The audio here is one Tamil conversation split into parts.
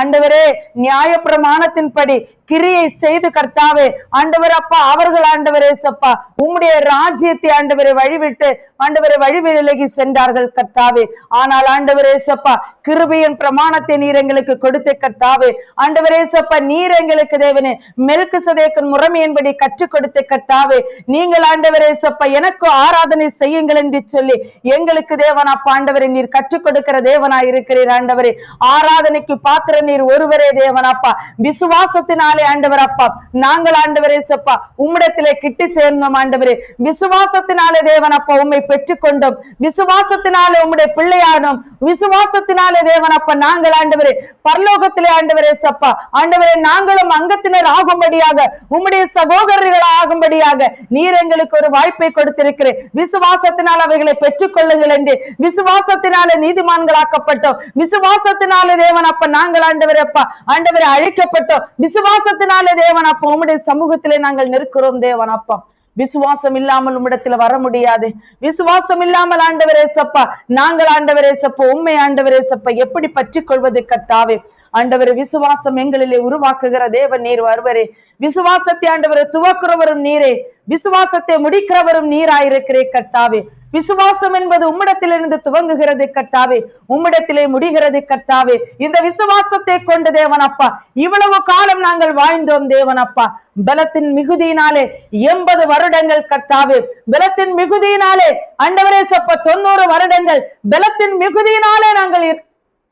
ஆண்டவரே நியாய பிரமாணத்தின்படி கிரியை செய்து கர்த்தாவே ஆண்டவர் அப்பா அவர்கள் ஆண்டவரே சப்பா உம்முடைய ராஜ்யத்தை ஆண்டவரை வழிவிட்டு ஆண்டவரை வழிவிலகி சென்றார்கள் கர்த்தாவே. ஆனால் ஆண்டவரே சப்பா கிருபையின் பிரமாணத்தை நீர் எங்களுக்கு கொடுத்த கர்த்தாவே ஆண்டவரே சப்பா நீர் எங்களுக்கு தேவனே மெல்கிசதேக்கின் முறைமையின்படி கற்றுக் கொடுத்த கர்த்தாவே நீங்கள் ஆண்டவரே சப்பா எனக்கு ஆராதனை செய்யுங்கள் என்று சொல்லி எங்களுக்கு தேவன் அப்பா ஆண்டவரை நீர் கற்றுக் கொடுக்கிற தேவனா இருக்கிறீர் ஆண்டவரே. ஆராதனைக்கு பாத்திர நீர் ஒருவரே தேவன் அப்பா. விசுவாசத்தினாலே ஆண்டவர் அப்பா நாங்கள் ஆண்டவரே சப்பா உம்மிடத்திலே கிட்டி சேர்ந்தோம் ஆண்டவரே. விசுவாசத்தினாலே தேவன் அப்பா உம்மை பெற்றுக்கொண்டோம். விசுவாசத்தினாலே உம்முடைய பிள்ளையானோம். விசுவாசத்தினாலே தேவன் அப்பா நாங்கள் ஆண்டவரே பரலோகத்திலே ஆண்டவரே சப்பா ஆண்டவரே நாங்களும் அங்கத்தினர் ஆகும்படியாக உம்முடைய சகோதரர்கள் ஆகும்படியாக நீர் எங்களுக்கு ஒரு வாய்ப்பை கொடுத்திருக்கிறேன். விசுவாசத்தினால் அவைகளை பெற்றுக் கொள்ளுங்கள் என்று விசுவாசத்தினாலே நீதிமான்களாக்கப்பட்டோம். விசுவாசத்தினாலே தேவன் அப்பா நாங்கள் ஆண்டவரே அப்பா ஆண்டவரை அழைக்கப்பட்டோம். விசுவாசத்தினாலே தேவன் அப்பா உம்முடைய சமூகத்திலே நாங்கள் நிற்கிறோம் தேவன் அப்பா. விசுவாசம் இல்லாமல் உம்மிடத்துல வர முடியாது. விசுவாசம் இல்லாமல் ஆண்டவரே சப்பா நாங்கள் ஆண்டவரே சப்பா உண்மை ஆண்டவரே சப்பா எப்படி பற்றி கொள்வது கர்த்தாவே. ஆண்டவரே விசுவாசம் எங்களிலே உருவாக்குகிற தேவன் நீர் வருவரே. விசுவாசத்தை ஆண்டவரை துவக்கிறவரும் நீரே, விசுவாசத்தை முடிக்கிறவரும் நீராயிருக்கிறே கர்த்தாவே. விசுவாசம் என்பது உம்மிடத்திலிருந்து துவங்குகிறது கர்த்தாவே, உம்மிடத்திலே முடிகிறது கர்த்தாவே. இந்த விசுவாசத்தை கொண்டு தேவன் அப்பா இவ்வளவு காலம் நாங்கள் வாழ்ந்தோம் தேவன் அப்பா. பலத்தின் மிகுதியினாலே 80 வருடங்கள் கர்த்தாவே, பலத்தின் மிகுதியினாலே ஆண்டவரே சப்பா 90 வருடங்கள் பலத்தின் மிகுதியினாலே நாங்கள்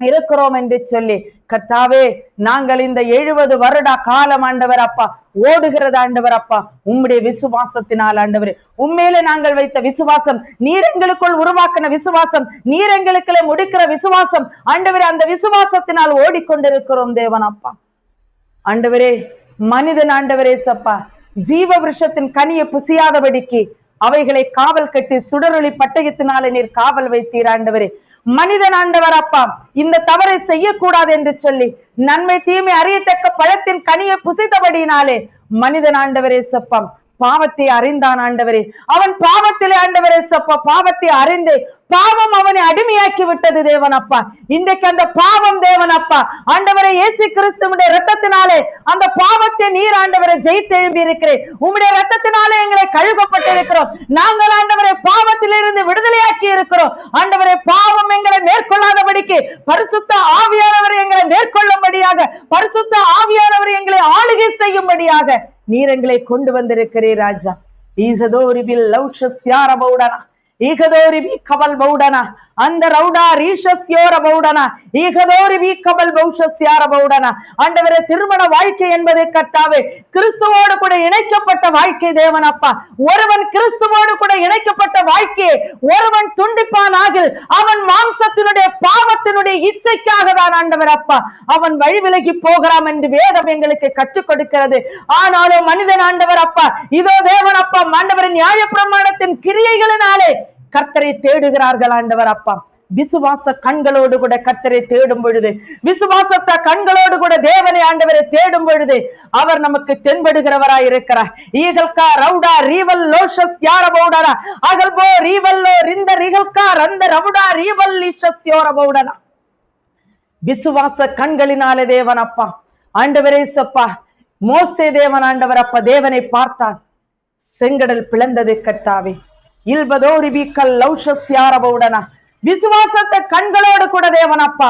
இருக்கிறோம் என்று சொல்லி கர்த்தாவே நாங்கள் இந்த 70 வருட காலம் ஆண்டவர் அப்பா ஓடுகிறது ஆண்டவர் அப்பா உம்முடைய விசுவாசத்தினால் ஆண்டவரே. உண்மையிலே நாங்கள் வைத்த விசுவாசம், நீர் எங்களுக்குள் உருவாக்கின விசுவாசம், நீர் எங்களுக்குள்ளே முடிக்கிற விசுவாசம் ஆண்டவரே. அந்த விசுவாசத்தினால் ஓடிக்கொண்டிருக்கிறோம் தேவன் அப்பா. ஆண்டவரே மனிதன் ஆண்டவரே சப்பா ஜீவ விருஷத்தின் கனியை புசியாதபடிக்கு அவைகளை காவல் கட்டி சுடரொளி பட்டயத்தினாலே நீர் காவல் வைத்தீர் ஆண்டவரே. மனிதன் ஆண்டவர் அப்பா இந்த தவறை செய்யக்கூடாது என்று சொல்லி நன்மை தீமை அறியத்தக்க பழத்தின் கனியை புசித்தபடினாலே மனிதன் ஆண்டவரே சப்பா பாவத்தை அறிந்தான் ஆண்டவரே. அவன் பாவத்திலே ஆண்டவரே சப்பா பாவத்தை அறிந்து பாவம் அவனை அடிமையாக்கி விட்டது தேவன் அப்பா. இன்றைக்கு அந்த பாவம் தேவன் அப்பா ஆண்டவரை இயேசு கிறிஸ்துவினுடைய இரத்தத்தினாலே அந்த பாவத்தை நீர் ஆண்டவரை ஜெயித்து எழுப்பி இருக்கிறேன். உம்முடைய இரத்தத்தினாலே எங்களை கழுவப்பட்டிருக்கிறோம். நாங்கள் ஆண்டவரை பாவத்திலிருந்து விடுதலையாக்கி இருக்கிறோம் ஆண்டவரை. பாவம் எங்களை மேற்கொள்ளாதபடிக்கு பரிசுத்த ஆவியானவர் எங்களை மேற்கொள்ளும்படியாக, பரிசுத்த ஆவியானவர் எங்களை ஆளுகை செய்யும்படியாக நீர் எங்களை கொண்டு வந்திருக்கிறீர் ராஜா. ஈசதோரிபில் லௌஷஸ்யாரபௌடனா ஈகதோரிபி கபல் பௌடனா அந்த ரவுடா ரீஷஸ்யோர பௌடனா ஈகதோரிபி கபல் பௌஷஸ்யார பௌடனா. ஆண்டவரே திருமண வாழ்க்கை என்பதை கர்த்தாவே கிறிஸ்துவோடு கூட இணைக்கப்பட்ட வாழ்க்கை தேவன் அப்பா. ஒருவன் கிறிஸ்துவோடு கூட இணைக்கப்பட்ட வாழ்க்கையை ஒருவன் துண்டிப்பானாகில் அவன் மாம்சத்தினுடைய பாவத்தினுடைய இச்சைக்காக தான் ஆண்டவர் அப்பா அவன் வழி விலகி போகிறான் என்று வேதம் எங்களுக்கு கற்றுக் கொடுக்கிறது. ஆனாலும் மனிதன் ஆண்டவர் அப்பா இதோ தேவன் அப்பா ஆண்டவரின் நியாய பிரமாணத்தின் கிரியைகளினாலே கர்த்தரை தேடுகிறார்கள் ஆண்டவர் அப்பா. விசுவாச கண்களோடு கூட கர்த்தரை தேடும் பொழுது, விசுவாசத்த கண்களோடு கூட தேவனை ஆண்டவரை தேடும் பொழுது அவர் நமக்கு தென்படுகிறவராய் இருக்கிறார். ஈகல்கா ரவுடா ரீவல் லோஷஸ் யாரபௌடனா அகல்போ ரீவல்லோ ரிந்த ரிகல்கா ரந்த ரவுடா ரீவல் லீஷஸ் யோரபௌடனா. விசுவாச கண்களினாலே தேவன் அப்பா ஆண்டவரே சப்பா மோசே தேவன் ஆண்டவர் அப்பா தேவனை பார்த்தான். செங்கடல் பிளந்தது கர்த்தாவே. விசுவாசத்தை கண்களோடு கூட தேவன் அப்பா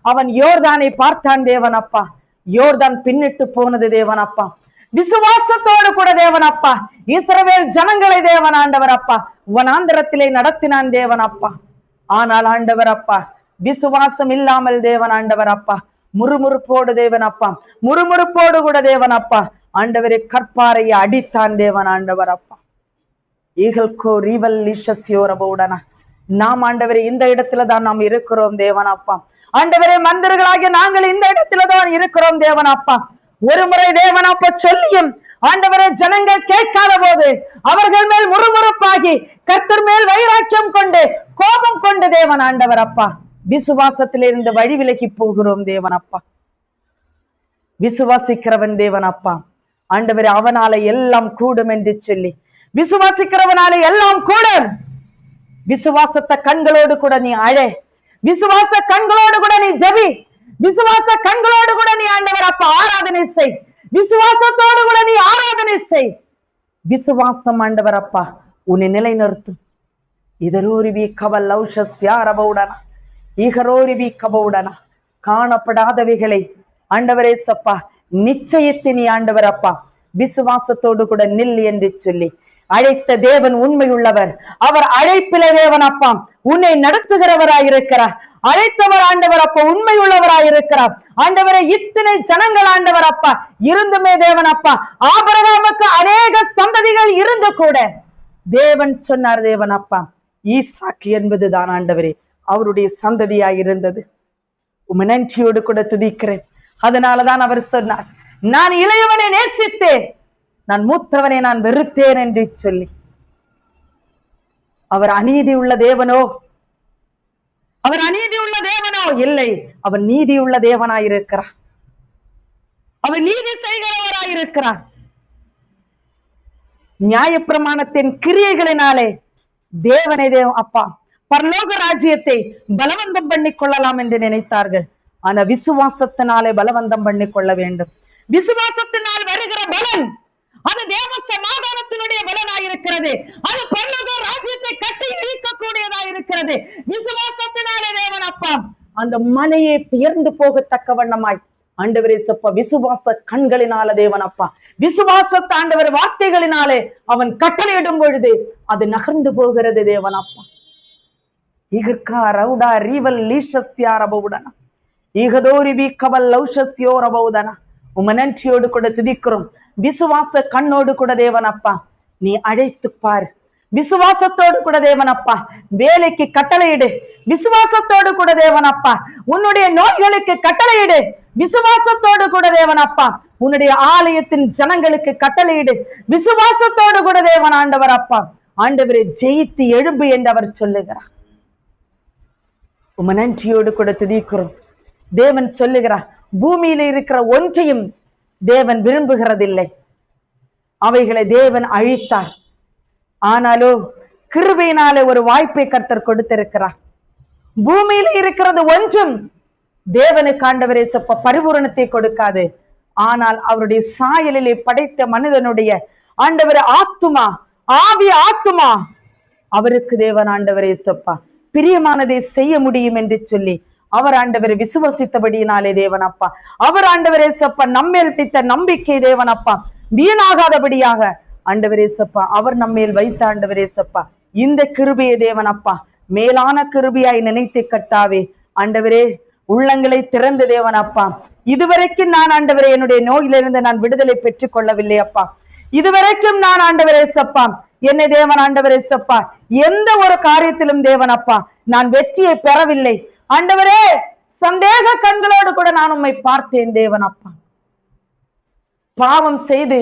அவன் யோர்தானை பார்த்தான் தேவன் அப்பா. யோர்தான் பின்னிட்டு போனது தேவன் அப்பா. விசுவாசத்தோடு கூட தேவன் அப்பா இஸ்ரவேல் ஜனங்களை தேவன் ஆண்டவர் அப்பா வனாந்திரத்திலே நடத்தினான் தேவன் அப்பா. ஆனால் ஆண்டவர் அப்பா விசுவாசம் இல்லாமல் தேவன் ஆண்டவர் அப்பா முறுமுறுப்போடு தேவன் அப்பா முறுமுறுப்போடு கூட தேவன் அப்பா ஆண்டவரை கற்பாரையை அடித்தான் தேவன் ஆண்டவர் அப்பா. நாம் ஆண்டவரே இந்த இடத்துல தான் நாம் இருக்கிறோம் தேவன் அப்பா. ஆண்டவரே மந்திரங்களாகிய நாங்கள் இந்த இடத்துல தான் இருக்கிறோம் தேவன் அப்பா. ஒரு முறை தேவன் அப்பா சொல்லியும் ஆண்டவரே ஜனங்கள் கேட்காத போது அவர்கள் மேல் முறுமுறுப்பாகி கர்த்தர் மேல் வைராக்கியம் கொண்டு கோபம் கொண்டு தேவன் ஆண்டவர் அப்பா விசுவாசத்திலிருந்து வழி விலகி போகிறோம் தேவன் அப்பா. விசுவாசிக்கிறவன் தேவன் அப்பா ஆண்டவரே அவனால எல்லாம் கூடும் என்று சொல்லி விசுவாசிக்கிறவனால எல்லாம் கூடும். விசுவாசத்தை கண்களோடு கூட நீ அழ, விசுவாச கண்களோடு கூட நீ ஜெபி, விசுவாச கண்களோடு கூட நீ அப்பா ஆராதனை செய். விசுவாசத்தோடு கூட நீ ஆராதனை செய். விசுவாசம் ஆண்டவர் அப்பா உன்னை நிலைநிறுத்தும். இதரோரிவி கவல் லௌஷஸ்யாரபவுடன ஈகரோரிவி கபவுடன காணப்படாதவைகளை ஆண்டவரே சப்பா நிச்சயத்தை நீ ஆண்டவர் அப்பா விசுவாசத்தோடு கூட நில் என்று சொல்லி அழைத்த தேவன் உண்மை உள்ளவர். அவர் அழைப்பில தேவன் அப்பா உன்னை நடத்துகிறவராயிருக்கிறார். அழைத்தவர் ஆண்டவர் அப்பா உண்மை உள்ளவராயிருக்கிறார். ஆண்டவரை இத்தனை ஜனங்கள் ஆண்டவர் அப்பா இருந்துமே தேவன் அப்பா ஆபிரகாமுக்கு அநேக சந்ததிகள் இருந்து கூட தேவன் சொன்னார் தேவன் அப்பா ஈசாக்கு என்பதுதான் ஆண்டவரே அவருடைய சந்ததியாய் இருந்தது. உம்மை நன்றியோடு கூட துதிக்கிறேன். அதனாலதான் அவர் சொன்னார், நான் இளையவனை நேசித்தேன், நான் மூத்தவனை நான் வெறுத்தேன் என்று சொல்லி. அவர் அநீதி உள்ள தேவனோ? அவர் அநீதி உள்ள தேவனோ? இல்லை, அவர் நீதி உள்ள தேவனாயிருக்கிறார். அவர் நீதி செய்கிறவராயிருக்கிறார். நியாயப்பிரமாணத்தின் கிரியைகளினாலே தேவனை அப்பா பரலோக ராஜ்யத்தை பலவந்தம் பண்ணி கொள்ளலாம் என்று நினைத்தார்கள். ஆனா விசுவாசத்தினாலே பலவந்தம் பண்ணி கொள்ள வேண்டும். விசுவாசத்தினால் வருகிற பலன் அது தேவ சமாதானத்தினுடைய பலனாயிருக்கிறது. அது பரலோக ராஜ்யத்தை கட்டி இழுக்கக்கூடியதாயிருக்கிறது. விசுவாசத்தினாலே தேவன் அப்பா அந்த மலையை பெயர்ந்து போகத்தக்க வண்ணமாய் ஆண்டவரே சப்பா விசுவாச கண்களினால தேவன் அப்பா விசுவாசத்தை ஆண்டவர் வார்த்தைகளினாலே அவன் கட்டளையிடும் பொழுது அது நகர்ந்து போகிறது தேவன் அப்பா. இகர்காரவுடா ரீவல் லீஷஸ்யாரபவுடன ஈகதோரிவி கவல் லௌஷஸ்யோரபவுடன உம்மை நன்றியோடு கூட துதிக்கிறோம். விசுவாச கண்ணோடு கூட தேவன் அப்பா நீ அழைத்து பார். விசுவாசத்தோடு கூட தேவன் அப்பா வேலைக்கு கட்டளையிடு. விசுவாசத்தோடு கூட தேவன் அப்பா உன்னுடைய நோய்களுக்கு கட்டளையிடு. விசுவாசத்தோடு கூட தேவன் அப்பா உன்னுடைய ஆலயத்தின் ஜனங்களுக்கு கட்டளையிடு. விசுவாசத்தோடு கூட தேவன் ஆண்டவர் அப்பா ஆண்டவரை ஜெயித்து எழும்பு என்று அவர் சொல்லுகிறார். உம்மை நன்றியோடு கூட துதிக்கிறோம். தேவன் சொல்லுகிறார், பூமியில இருக்கிற ஒன்றையும் தேவன் விரும்புகிறதில்லை. அவைகளை தேவன் அழித்தார். ஆனாலோ கிருபையினாலே ஒரு வாய்ப்பை கர்த்தர் கொடுத்திருக்கிறார். பூமியில இருக்கிறது ஒன்றும் தேவனுக்கு ஆண்டவரே சப்ப பரிபூரணத்தை கொடுக்காது. ஆனால் அவருடைய சாயலிலே படைத்த மனிதனுடைய ஆண்டவரே ஆத்துமா ஆவி ஆத்துமா அவருக்கு தேவன் ஆண்டவரே சப்பா பிரியமானதை செய்ய முடியும் என்று சொல்லி அவர் ஆண்டவரை விசுவசித்தபடியினாலே தேவன் அப்பா அவர் ஆண்டவரே சப்பா நம்மேல் பித்த நம்பிக்கை தேவன் அப்பா வீணாகாதபடியாக ஆண்டவரே சப்பா அவர் நம்மேல் வைத்த ஆண்டவரே சப்பா இந்த கிருபையை தேவன் அப்பா மேலான கிருபையாய் நினைத்து கர்த்தாவே ஆண்டவரே உள்ளங்களை திறந்த தேவன் அப்பா இதுவரைக்கும் நான் ஆண்டவரே என்னுடைய நோயிலிருந்து நான் விடுதலை பெற்றுக் கொள்ளவில்லை அப்பா. இதுவரைக்கும் நான் ஆண்டவரே சப்பா என்னை தேவன் ஆண்டவரே சப்பா எந்த ஒரு காரியத்திலும் தேவன் அப்பா நான் வெற்றியை பெறவில்லை ஆண்டவரே. சந்தேக கண்களோடு கூட நான் உம்மை பார்த்தேன் தேவன் அப்பா. பாவம் செய்து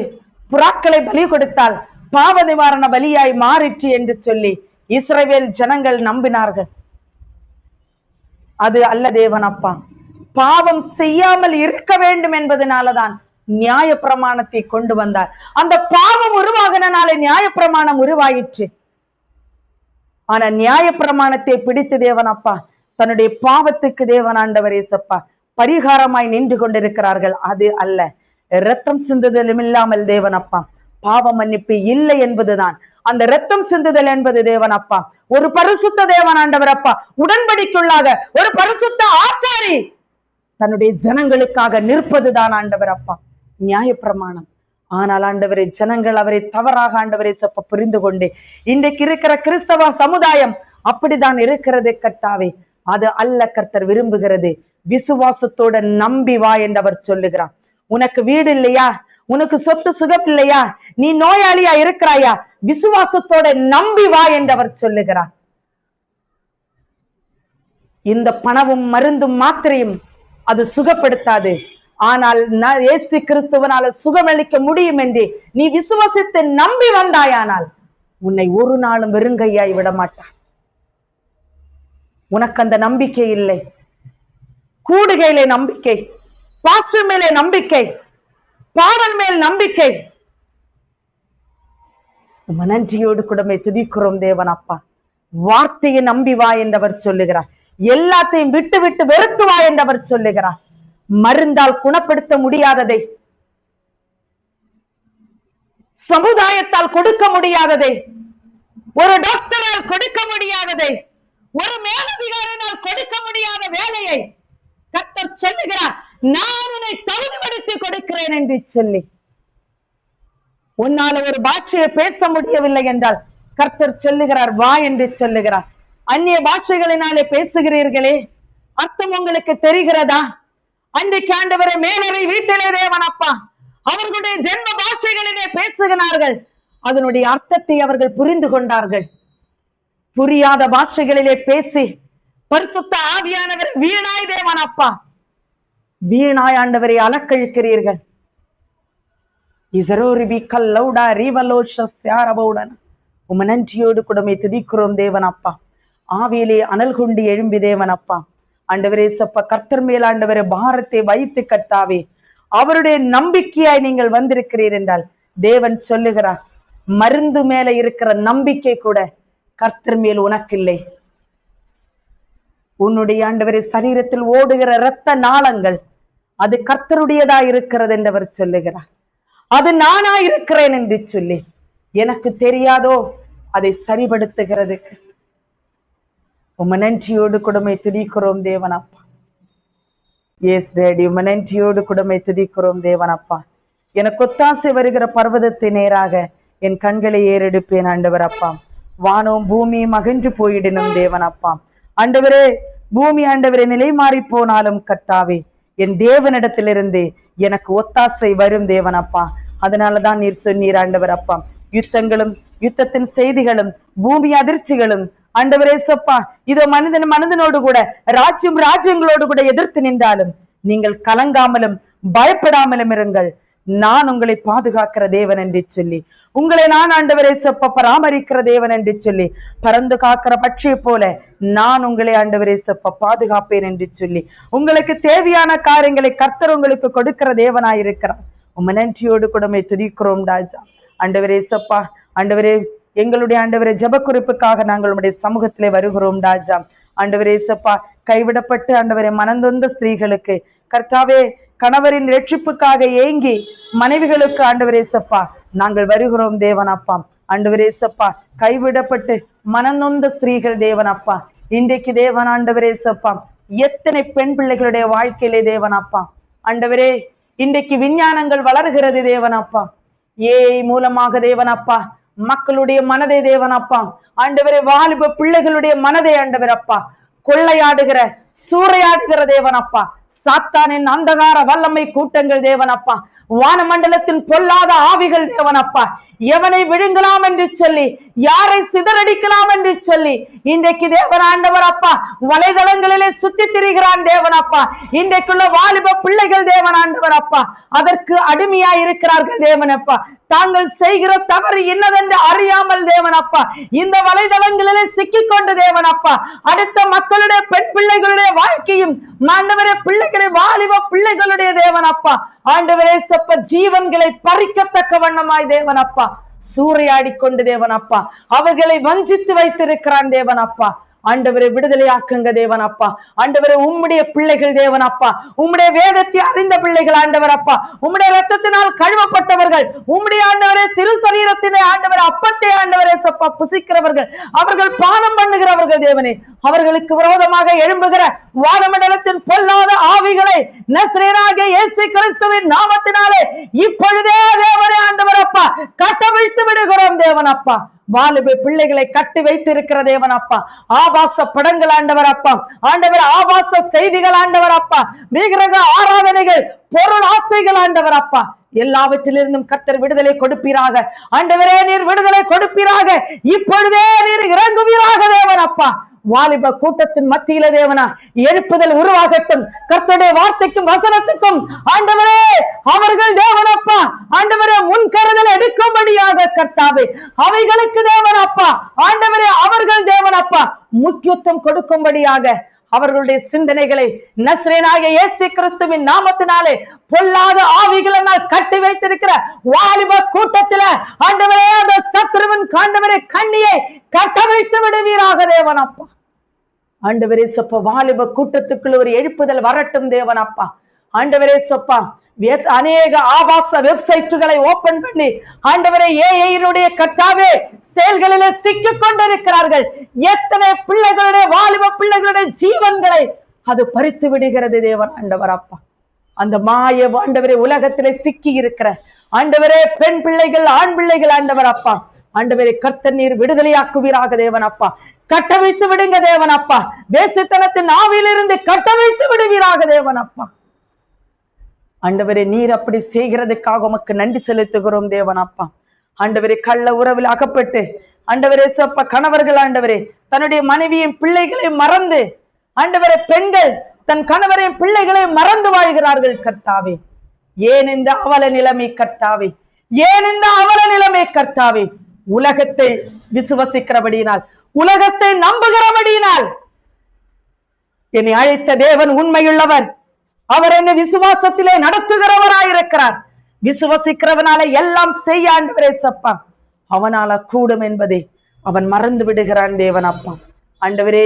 புறாக்களை பலி கொடுத்தால் பாவ நிவாரண பலியாய் மாறிற்று என்று சொல்லி இஸ்ரவேல் ஜனங்கள் நம்பினார்கள். அது அல்ல தேவன் அப்பா. பாவம் செய்யாமல் இருக்க வேண்டும் என்பதனாலதான் நியாய பிரமாணத்தை கொண்டு வந்தார். அந்த பாவம் உருவாகினாலே நியாய பிரமாணம் உருவாயிற்று. ஆனா நியாய பிரமாணத்தை பிடித்து தேவன் அப்பா தன்னுடைய பாவத்துக்கு தேவன் ஆண்டவரே சப்பா பரிகாரமாய் நின்று கொண்டிருக்கிறார்கள். அது அல்ல. இரத்தம் சிந்துதலும் இல்லாமல் தேவன் அப்பா பாவ மன்னிப்பு இல்லை என்பதுதான். அந்த இரத்தம் சிந்துதல் என்பது தேவன் அப்பா ஒரு பரிசுத்த தேவன் ஆண்டவர் அப்பா உடன்படிக்குள்ளாக ஒரு பரிசுத்த ஆசாரி தன்னுடைய ஜனங்களுக்காக நிற்பதுதான் ஆண்டவர் அப்பா நியாய பிரமாணம். ஆனால் ஆண்டவரை ஜனங்கள் அவரை தவறாக ஆண்டவரை சப்ப புரிந்து கொண்டு இன்றைக்கு இருக்கிற கிறிஸ்தவ சமுதாயம் அப்படிதான் இருக்கிறது கர்த்தாவே. அது அல்ல கர்த்தர் விரும்புகிறது. விசுவாசத்தோட நம்பி வா என்று அவர் சொல்லுகிறார். உனக்கு வீடு இல்லையா, உனக்கு சொத்து சுகம் இல்லையா, நீ நோயாளியா இருக்கிறாயா, விசுவாசத்தோட நம்பி வா என்று அவர் சொல்லுகிறார். இந்த பணமும் மருந்தும் மாத்திரையும் அது சுகப்படுத்தாது. ஆனால் இயேசு கிறிஸ்துவனால சுகமளிக்க முடியும் என்று நீ விசுவாசித்து நம்பி வந்தாயானால் உன்னை ஒரு நாளும் வெறுங்கையாய் விட மாட்டான். உனக்கு அந்த நம்பிக்கை இல்லை. கூடுகையிலே நம்பிக்கை, பாஸ்டர் மேலே நம்பிக்கை, பாடல் மேல் நம்பிக்கை. நன்றியோடு கூடமே துதிக்கிறோம் தேவன் அப்பா. வார்த்தையை நம்பி வா என்றவர் சொல்லுகிறார். எல்லாத்தையும் விட்டு விட்டு வெறுத்து வா என்றவர் சொல்லுகிறார். மருந்தால் குணப்படுத்த முடியாததை, சமுதாயத்தால் கொடுக்க முடியாததை, ஒரு டாக்டரால் கொடுக்க முடியாததை, ஒரு மேலதிகாரினால் கொடுக்க முடியாத வேலையை கர்த்தர் சொல்லுகிறார், நான் உன்னை தகுதிப்படுத்தி கொடுக்கிறேன் என்று சொல்லி. உன்னால ஒரு பாஷையை பேச முடியவில்லை என்றால் கர்த்தர் சொல்லுகிறார், வா என்று சொல்லுகிறார். அந்நிய பாஷைகளினாலே பேசுகிறீர்களே, அர்த்தம் உங்களுக்கு தெரிகிறதா? அன்றைக்கு ஆண்டவரை மேலறை வீட்டிலே தேவன் அப்பா அவர்களுடைய ஜென்ம பாஷைகளிலே பேசுகிறார்கள். அதனுடைய அர்த்தத்தை அவர்கள் புரிந்து கொண்டார்கள். புரியாத பாஷைகளிலே பேசி பரிசுத்த ஆவியானவர் வீணாய் தேவன் அப்பா, வீணாய் ஆண்டவரை அலக்கழிக்கிறீர்கள். நன்றியோடு கூடமே துதிக்கிறோம் தேவன் அப்பா. ஆவியிலே அனல் கொண்டு எழும்பி தேவன் அப்பா ஆண்டவரே சப்பா, கர்த்தர் மேல் ஆண்டவரே பாரத்தை வைத்து கர்த்தாவே அவருடைய நம்பிக்கையாய் நீங்கள் வந்திருக்கிறீர் என்றால் தேவன் சொல்லுகிறார், மருந்து மேல இருக்கிற நம்பிக்கை கூட கர்த்தர் மேல் உனக்கில்லை. உன்னுடைய ஆண்டவரே சரீரத்தில் ஓடுகிற இரத்த நாளங்கள் அது கர்த்தருடையதா இருக்கிறது என்றவர் சொல்லுகிறார். அது நானா இருக்கிறேன் என்று சொல்லி எனக்கு தெரியாதோ அதை சரிபடுத்துகிறதுக்கு நன்றியோடு கொடுமை துதிக்கிறோம் தேவன் அப்பா. எஸ் டேடி, நன்றியோடு கொடுமை துதிக்கிறோம் தேவன் அப்பா. எனக்கு ஒத்தாசை வருகிற பர்வதத்தை நேராக என் கண்களை ஏறெடுப்பேன் ஆண்டவர் அப்பா. வானோம் பூமியும் அகன்று போயிடணும் தேவன் அப்பா. ஆண்டவரே, பூமி ஆண்டவரே நிலை மாறி போனாலும் கர்த்தாவே என் தேவனிடத்திலிருந்து எனக்கு ஒத்தாசை வரும் தேவன் அப்பா. அதனாலதான் நீர் சொன்னீர் ஆண்டவர் அப்பா, யுத்தங்களும் யுத்தத்தின் செய்திகளும் பூமி அதிர்ச்சிகளும் ஆண்டவரே சப்பா இதோ மனிதனோடு கூட ராஜ்யங்களோடு கூட எதிர்த்து நின்றாலும் நீங்கள் கலங்காமலும் பயப்படாமலும் இருங்கள், நான் உங்களை பாதுகாக்கிற தேவன் என்று சொல்லி, உங்களை நான் ஆண்டவரே சப்பா பராமரிக்கிற தேவன் என்று சொல்லி, பறந்து காக்கிற பட்சியை போல நான் உங்களை ஆண்டவரே சப்பா பாதுகாப்பேன் என்று சொல்லி, உங்களுக்கு தேவையான காரியங்களை கர்த்தர் உங்களுக்கு கொடுக்கிற தேவனாயிருக்கிறார். நன்றியோடு கூடமே துதிக்கிறோம் ராஜா. ஆண்டவரே சப்பா, ஆண்டவரே எங்களுடைய ஆண்டவரே ஜெப குறிப்புக்காக நாங்கள் உடைய சமூகத்திலே வருகிறோம் ராஜா. ஆண்டவரே சப்பா, கைவிடப்பட்டு ஆண்டவரே மனந்தொந்த ஸ்திரீகளுக்கு கர்த்தாவே கணவரின் ரட்சிப்புக்காக ஏங்கி மனைவிகளுக்கு ஆண்டவரே சப்பா நாங்கள் வருகிறோம் தேவனப்பா. ஆண்டவரே சப்பா, கைவிடப்பட்டு மனநொந்த ஸ்திரீகள் தேவனப்பா, இன்றைக்கு தேவன் ஆண்டவரே சப்பா எத்தனை பெண் பிள்ளைகளுடைய வாழ்க்கையிலே தேவனப்பா ஆண்டவரே இன்றைக்கு விஞ்ஞானங்கள் வளர்கிறது தேவனப்பா, ஏஐ மூலமாக தேவனப்பா மக்களுடைய மனதை தேவனப்பா ஆண்டவரே வாலிப பிள்ளைகளுடைய மனதை ஆண்டவரப்பா கொள்ளையாடுகிற சூறையாடுகிற தேவனப்பா, சாத்தானின் அந்தகார வல்லமை கூட்டங்கள் தேவனப்பா, வானமண்டலத்தின் பொல்லாத ஆவிகள் தேவனப்பா எவனை விழுங்கலாம் என்று சொல்லி, யாரை சிதறடிக்கலாம் என்று சொல்லி இன்றைக்கு தேவன் ஆண்டவர் அப்பா வலைதளங்களிலே சுத்தி திரிகிறான் தேவனப்பா. இன்றைக்குள்ள வாலிப பிள்ளைகள் தேவன் ஆண்டவர் அப்பா அதற்கு அடிமையா இருக்கிறார்கள் தேவனப்பா. தாங்கள் செய்கிற தவறு என்னதென்று அறியாமல் தேவனப்பா இந்த வலைதளங்களிலே சிக்கிக்கொண்டு தேவனப்பா அடுத்த மக்களுடைய பெண் பிள்ளைகளுடைய வாழ்க்கையும் ஆண்டவரே பிள்ளைகளை வாலிப பிள்ளைகளுடைய தேவனப்பா ஆண்டவரே சப்ப ஜீவன்களை பறிக்கத்தக்க வண்ணமாய் தேவனப்பா சூறையாடி கொண்டு தேவனப்பா அவர்களை வஞ்சித்து வைத்திருக்கிறான் தேவனப்பா. ஆண்டவரை விடுதலையாக்குங்க தேவனப்பா. ஆண்டவரை உம்முடைய பிள்ளைகள் தேவனப்பா, உம்முடைய வேதத்தை அறிந்த பிள்ளைகள் ஆண்டவர் அப்பா, உம்முடைய ரத்தத்தினால் கழுவப்பட்டவர்கள், உம்முடைய ஆண்டவரே திருசரீரத்திலே ஆண்டவர் அப்பத்தை ஆண்டவரே சப்பா புசிக்கிறவர்கள், அவர்கள் பானம் பண்ணுகிறவர்கள் தேவனே, அவர்களுக்கு விரோதமாக எழும்புகிற வானமண்டலத்தின் பொல்லாத ஆவிகளை நசரேயனாகிய இயேசு கிறிஸ்துவின் நாமத்தினாலே இப்பொழுதே தேவனே ஆண்டவர் அப்பா கட்டவிழ்த்து விடுகிறோம் தேவனப்பா. வாலிப பிள்ளைகளை கட்டி வைத்திருக்கிற தேவன் அப்பா, ஆபாச படங்கள் ஆண்டவர் அப்பா, ஆண்டவர் ஆபாச செய்திகள் ஆண்டவர் அப்பா, விக்கிரக ஆராதனைகள், பொருள் ஆசைகள் ஆண்டவர் அப்பா, எல்லாவற்றிலிருந்தும் கர்த்தர் விடுதலை கொடுப்பீராக. ஆண்டவரே நீர் விடுதலை கொடுப்பீராக, இப்பொழுதே நீர் இறங்குவீராக தேவன் அப்பா. வாலிப கூட்டத்தின் மத்தியில தேவனா எழுப்புதல் உருவாகட்டும். கர்த்தருடைய வார்த்தைக்கும் வசனத்துக்கும் ஆண்டவரே அவர்கள் தேவனப்பா ஆண்டவரே முன்கருதல் எடுக்கும்படியாக கர்த்தாவே அவைகளுக்கு தேவனப்பா ஆண்டவரே அவர்கள் தேவனப்பா முக்கியத்துவம் கொடுக்கும்படியாக அவர்களுடைய சிந்தனைகளை நசரேயனாகிய இயேசு கிறிஸ்துவின் நாமத்தினாலே பொல்லாத ஆவிகளினால் கட்டி வைத்திருக்கிற வாலிப கூட்டத்தில ஆண்டவரே அந்த சத்ருவின் ஆண்டவரே கண்ணியை கட்ட வைத்து விடுவீராக தேவனப்பா. ஆண்டவரே சப்ப வாலிப கூட்டத்துக்குள்ள ஒரு எழுப்புதல் வரட்டும் தேவனப்பா. ஆண்டவரே சப்பா அநேக ஆபாச வெப்சைட்டுகளை ஓபன் பண்ணி ஆண்டவரே ஏஐனுடைய கர்த்தாவே செயல்களிலே சிக்கிக் கொண்டிருக்கிறார்கள். எத்தனை பிள்ளைகளுடைய வாலிப பிள்ளைகளுடைய ஜீவன்களை அது பறித்து விடுகிறது தேவன் ஆண்டவர் அப்பா. அந்த மாய ஆண்டவரே உலகத்திலே சிக்கி இருக்கிற ஆண்டவரே பெண் பிள்ளைகள் ஆண் பிள்ளைகள் ஆண்டவர் அப்பா, ஆண்டவரே கர்த்தர் நீர் விடுதலையாக்குவீராக தேவன் அப்பா. கட்டவிழ்த்து விடுங்க தேவன் அப்பா. வேசித்தனத்தின் ஆவியிலிருந்து கட்டவிழ்த்து விடுவீராக தேவன் அப்பா. ஆண்டவரே நீர் அப்படி செய்கிறதுக்காக உமக்கு நன்றி செலுத்துகிறோம் தேவன் அப்பா. ஆண்டவரே கள்ள உறவில் அகப்பட்டு ஆண்டவரே சப்பா கணவர்கள் ஆண்டவரே தன்னுடைய மனைவியின் பிள்ளைகளை மறந்து ஆண்டவரே பெண்கள் தன் கணவரையும் பிள்ளைகளை மறந்து வாழ்கிறார்கள் கர்த்தாவே. ஏன் இந்த அவல நிலைமை கர்த்தாவே? ஏன் இந்த அவல நிலைமை கர்த்தாவே? உலகத்தை விசுவசிக்கிறபடியினால், உலகத்தை நம்புகிறபடியினால் என்னை அழைத்த தேவன் உண்மையுள்ளவர். அவர் என்னை விசுவாசத்திலே நடத்துகிறவராயிருக்கிறார். விசுவசிக்கிறவனால எல்லாம் செய்ய ஆண்டவரே சப்பா அவனால கூடும் என்பதை அவன் மறந்து விடுகிறான் தேவன் அப்பா. ஆண்டவரே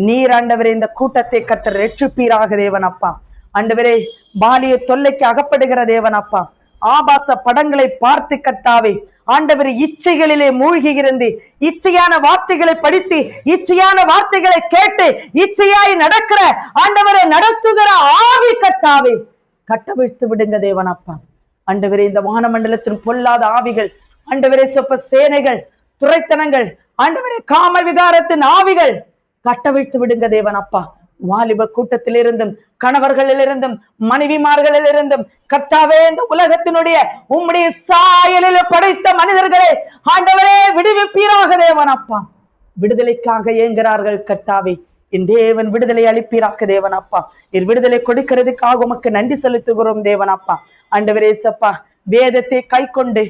நீர் ஆண்டவரே இந்த கூட்டத்தை கர்த்தர் ரட்சிப்பீராக தேவன் அப்பா. ஆண்டவரே பாலிய தொல்லைக்கு அகப்படுகிற தேவன் அப்பா, ஆபாச படங்களை பார்த்து கர்த்தாவே ஆண்டவரே இச்சைகளிலே மூழ்கி இருந்து இச்சையான வார்த்தைகளை படித்து இச்சையான வார்த்தைகளை கேட்டு இச்சையாய் நடக்கிற ஆண்டவரை நடத்துகிற ஆவி கர்த்தாவே கட்டவிழ்த்து விடுங்க தேவன் அப்பா. ஆண்டவரே இந்த வானமண்டலத்தின் பொல்லாத ஆவிகள் ஆண்டவரே சொப்ப சேனைகள் துரைத்தனங்கள் ஆண்டவரே காம விகாரத்தின் ஆவிகள் கட்டவிழ்த்து விடுங்க தேவன் அப்பா. வாலிப கூட்டத்திலிருந்தும் கணவர்களிலிருந்தும் மனைவிமார்களிலிருந்தும் கர்த்தாவே இந்த உலகத்தினுடைய உம்முடைய சாயலில் படைத்த மனிதர்களை ஆண்டவரே விடுவிப்பீராக தேவன் அப்பா. விடுதலைக்காக ஏங்குகிறார்கள் கர்த்தாவே. என் தேவன் விடுதலை அளிப்பீராக தேவன் அப்பா. என் விடுதலை கொடுக்கிறதுக்காக உமக்கு நன்றி செலுத்துகிறோம் தேவன் அப்பா. ஆண்டவரே சப்பா வேதத்தை கை கொண்டு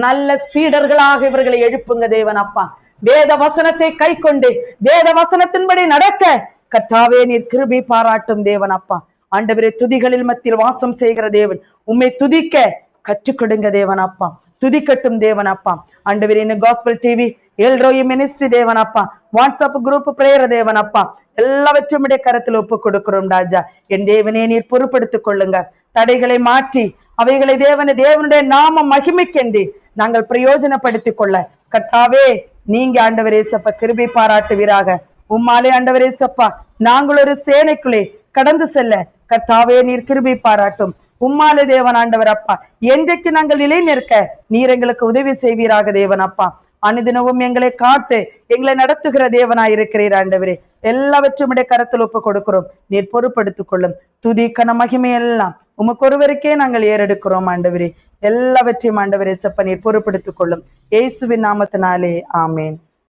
நல்ல சீடர்களாக இவர்களை எழுப்புங்க தேவன் அப்பா. வேத வசனத்தை கை கொண்டு வேத வசனத்தின்படி நடக்க கர்த்தாவே நீர் கிருபை பாராட்டும் தேவன் அப்பா. ஆண்டவரே துதிகளில் மத்தியில் வாசம் செய்கிற தேவன் உம்மை துதிக்க கற்றுக் கொடுங்க தேவன் அப்பா. துதிக்கட்டும் தேவன் அப்பா. ஆண்டவரே காஸ்பல் டிவி எல்ரோயி மினிஸ்ட்ரி தேவன் அப்பா, வாட்ஸ்அப் குரூப் பிரேயர் தேவன் அப்பா, எல்லாவற்றும் கரத்தில் ஒப்பு கொடுக்கிறோம் ராஜா. என் தேவனே நீர் பொறுப்படுத்திக் கொள்ளுங்க. தடைகளை மாற்றி அவைகளை தேவனுடைய நாம மகிமைக்கென்று நாங்கள் பிரயோஜனப்படுத்திக் கொள்ள கர்த்தாவே நீங்க ஆண்டவரே சப்பா கிருபை பாராட்டுவீராக. உம்மாலே ஆண்டவரே சப்பா நாங்கள் ஒரு சேனைக்குள்ளே கடந்து செல்ல கர்த்தாவே நீர் கிருபை பாராட்டும். உம்மாலே தேவன் ஆண்டவர் அப்பா என்றைக்கு நாங்கள் நிலை நிற்க நீர் எங்களுக்கு உதவி செய்வீராக தேவன் அப்பா. அனுதினமும் எங்களை காத்து எங்களை நடத்துகிற தேவனாய் இருக்கிறீர் ஆண்டவரே. எல்லாவற்றும் கரத்தில் ஒப்பு கொடுக்கிறோம். நீர் பொறுப்படுத்திக் கொள்ளும். துதி கன மகிமை எல்லாம் உமக்கு ஒருவருக்கே நாங்கள் ஏறெடுக்கிறோம் ஆண்டவரே. எல்லாவற்றையும் ஆண்டவரே சப்ப நீர் பொறுப்படுத்திக் கொள்ளும். இயேசுவின் நாமத்தினாலே ஆமேன்.